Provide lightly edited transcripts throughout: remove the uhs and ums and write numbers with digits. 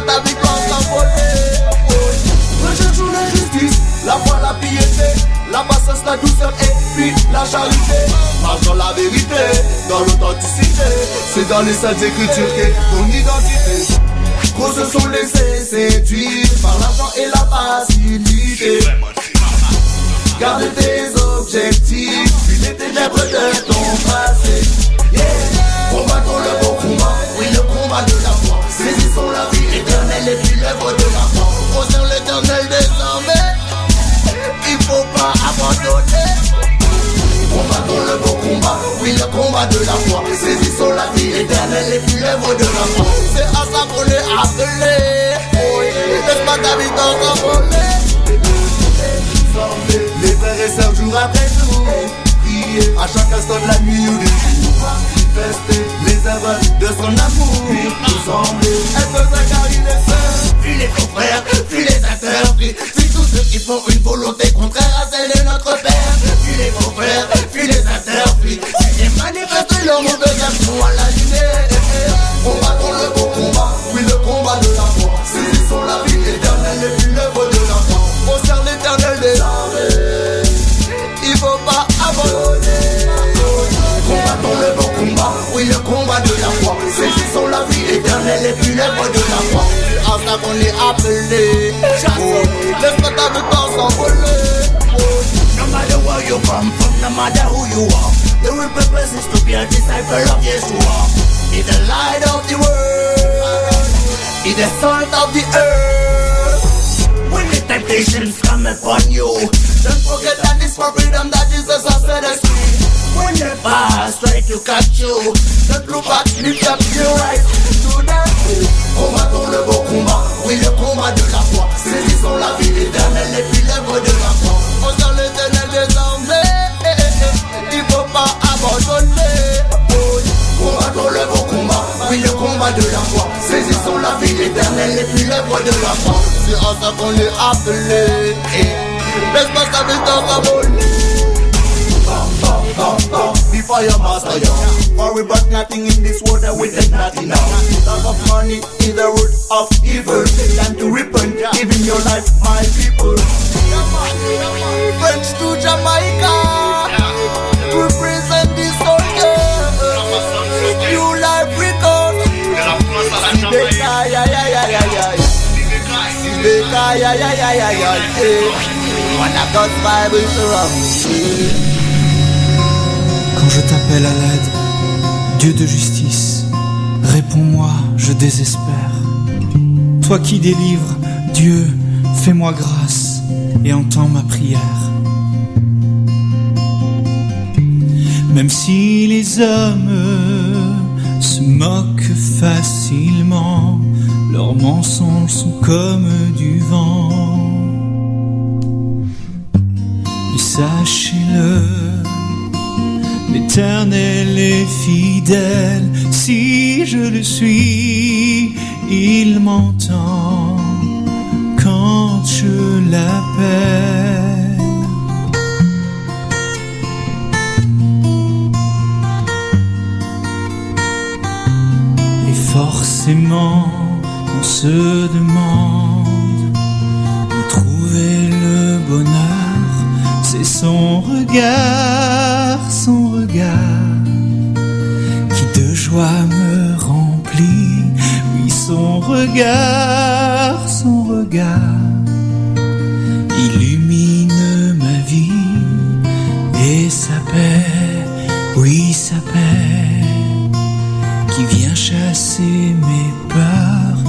ta victoire s'envoler. Recherchons la justice, la foi, la piété, la patience, la douceur et puis la charité. Marche dans la vérité, dans l'authenticité. C'est dans les saintes écritures qu'est ton identité. Trop se sont laissés séduire par l'argent et la facilité. Garde tes objectifs, puis les ténèbres de ton passé. Yeah. Combattons le bon combat, oui le combat de la foi. Saisissons la vie éternelle et puis l'œuvre de la foi. Au sein l'éternel désormais, il faut pas abandonner. Combattons le bon combat, oui le combat de la foi. Saisissons la vie éternelle et puis l'œuvre de la foi. C'est à ça qu'on est appelé. Oh yeah. Laisse pas ta vie t'envoler. Les frères et sœurs jour après jour, prier à chaque instant de la nuit ou du jour, manifester les œuvres de son amour, ensemble. Être Zacharie les sœurs, puis les confrères, puis les sœurs, puis tous ceux qui font une volonté contraire à celle de notre Père. Puis les confrères, puis les sœurs, puis ils manifestent leur monde de nous à la lumière. Combattons le bon combat, oui le combat de la foi. Saisissons la vie éternelle et puis l'œuvre de la foi. Au sein l'éternel des armées, il faut pas abandonner. Combattons le bon combat, oui le combat de la foi. Saisissons la vie éternelle et puis l'œuvre de la foi. C'est à ça qu'on est appelé. Laisse pas ta victoire s'envoler. No matter where you come from, no matter who you are, the real purpose is to be a disciple of Yeshua. Be the light of the world, be the salt of the earth. When the temptations come upon you, don't forget that it's for freedom that Jesus has set us free. When the past try to catch you, don't look back, lift up your eyes to that. Combattons le beau combat, oui le combat de la foi. Saisissons la vie éternelle et puis l'œuvre de la foi. Au sein l'éternel désormais, il faut pas abandonner. Combattons le beau combat, oui le combat de la foi. Saisissons la vie éternelle et puis l'œuvre de la foi. C'est à ça qu'on est appelé. Laisse pas sa victoire s'envoler. Before your master young, for we brought nothing in this world that we take nothing now. Love of money is the root of evil. Time to repent, giving your life, my people. French to Jamaica, represent the soldiers. New life record. Sibeka, ya ya ya ya ya. Sibeka, ya ya ya ya ya. When I got Bible surround. Quand je t'appelle à l'aide, Dieu de justice, réponds-moi, je désespère. Toi qui délivres, Dieu, fais-moi grâce et entends ma prière. Même si les hommes se moquent facilement, leurs mensonges sont comme du vent. Mais sachez-le, l'Éternel est fidèle, si je le suis, il m'entend quand je l'appelle. Et forcément, on se demande où trouver le bonheur, c'est son regard qui de joie me remplit. Oui, son regard illumine ma vie et sa paix, oui sa paix qui vient chasser mes peurs.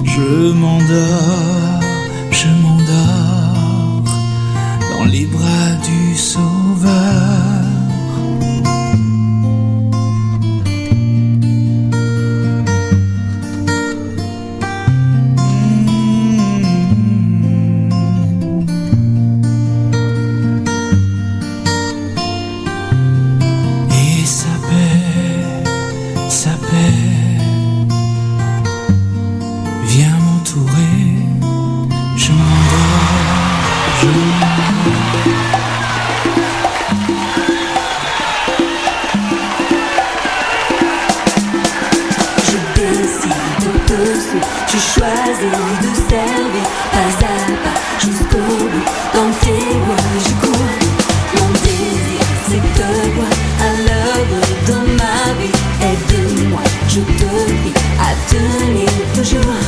Je m'endors dans les bras du Sauveur. Viens m'entourer suis. Tu choisis de servir pas à pas jusqu'au bout. Dans tes voies je cours. Mon désir c'est de te voir à l'œuvre dans ma vie. Aide-moi, je te prie à tenir toujours.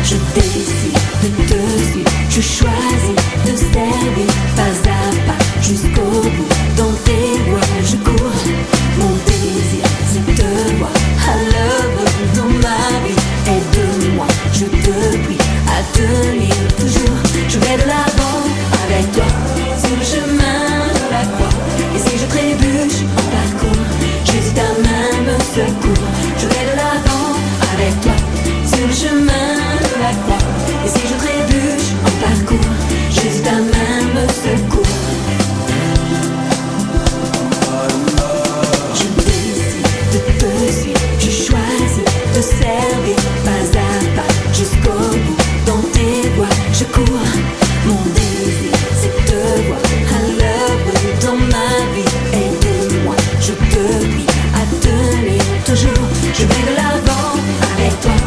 Je décide de te suivre. Je choisis de servir pas à pas jusqu'au bout. Dans tes voies je cours. Mon désir c'est de te voir à l'œuvre dans ma vie. Aide-moi, je te prie à tenir toujours. Je vais de l'avant avec toi sur le chemin de la croix. Et si je trébuche en parcours, Jésus ta main me secourt. Je vais de l'avant avec toi sur le chemin de la croix. Et si je trébuche en parcours, Jésus ta main me secourt. Je décide de te suivre. Je choisis de servir pas à pas jusqu'au bout. Dans tes voies je cours. Mon désir c'est de te voir à l'œuvre dans ma vie. Aide-moi, je te prie à tenir toujours. Je vais de l'avant avec toi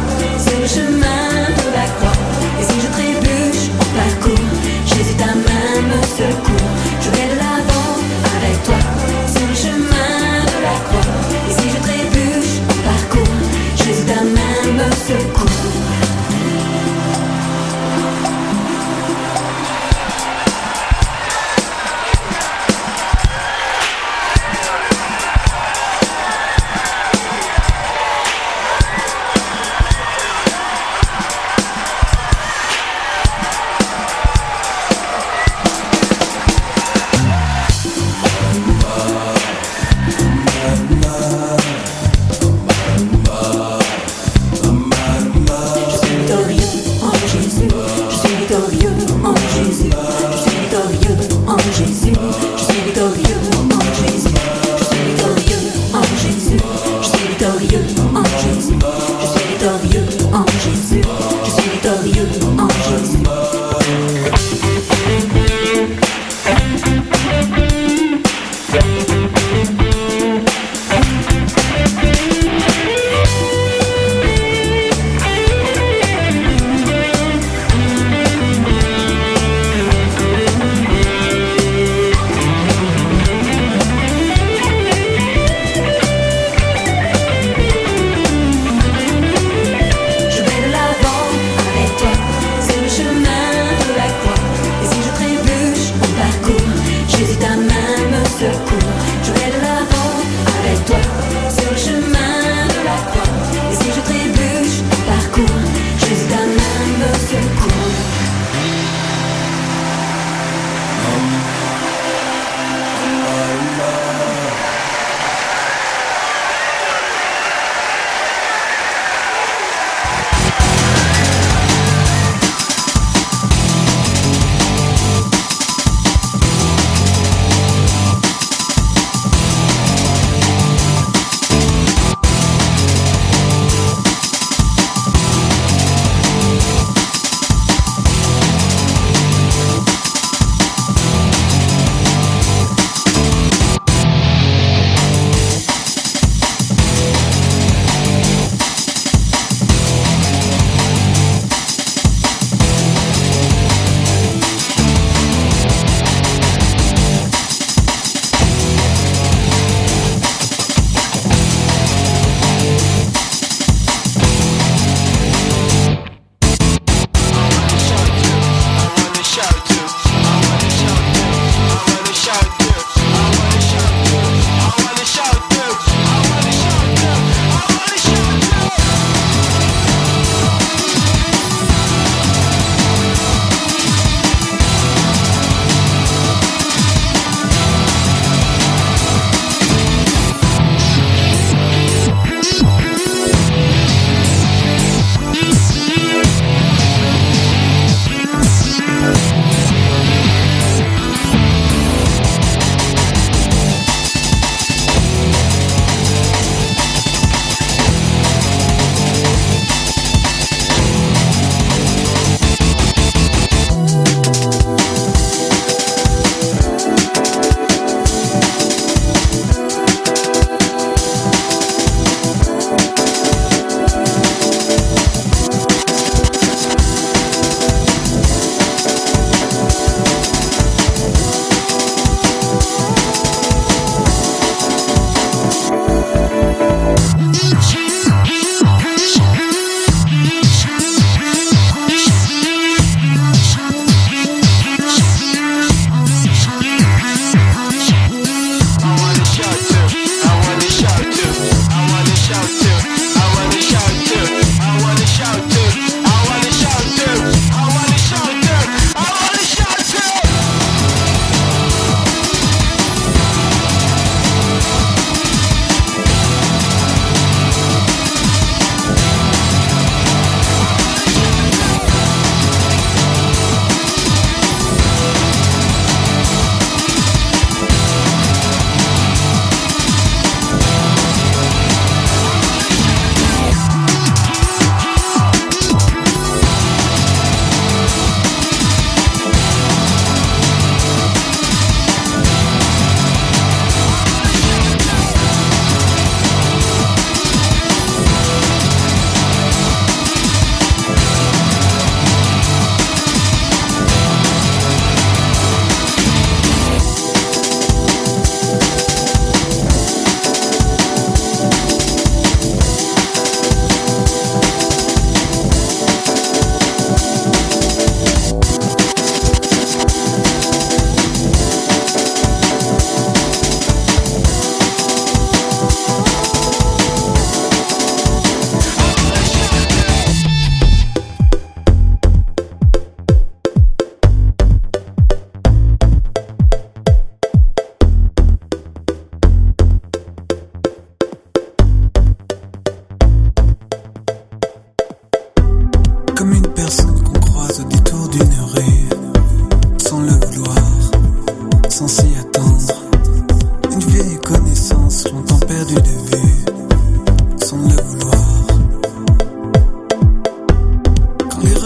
sur le chemin de la croix. Et si je trébuche en parcours, Jésus ta main me secourt. Je vais de l'avant avec toi sur le chemin de la croix. Et si je trébuche en parcours, Jésus ta main me secourt. Je vais de l'avant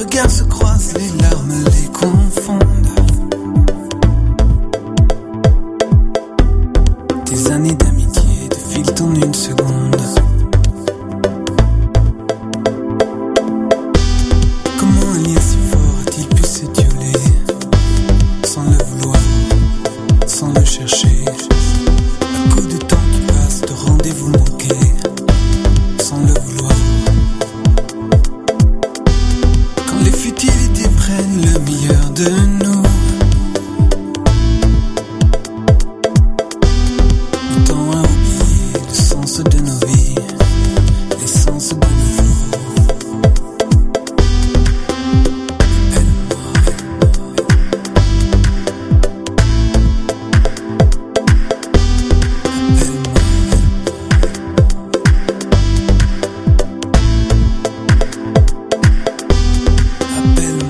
regards se croisent, les larmes les confondent. Des années d'amitié défilent en une seconde. Comment un lien si fort a-t-il pu s'étioler sans le vouloir, sans le chercher? Un coup de temps qui passe, de rendez-vous manqués sans le vouloir. Quand les futilités prennent le meilleur de nous, le temps a oublié le sens de nos vies, l'essence de nos jours. Appelle-moi.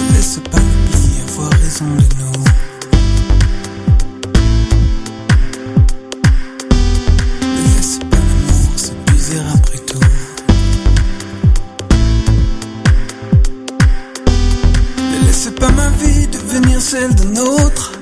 Ne laisse pas l'oubli avoir raison de nous. Ne laisse pas l'amour s'épuiser après tout. Ne laisse pas ma vie devenir celle d'un autre.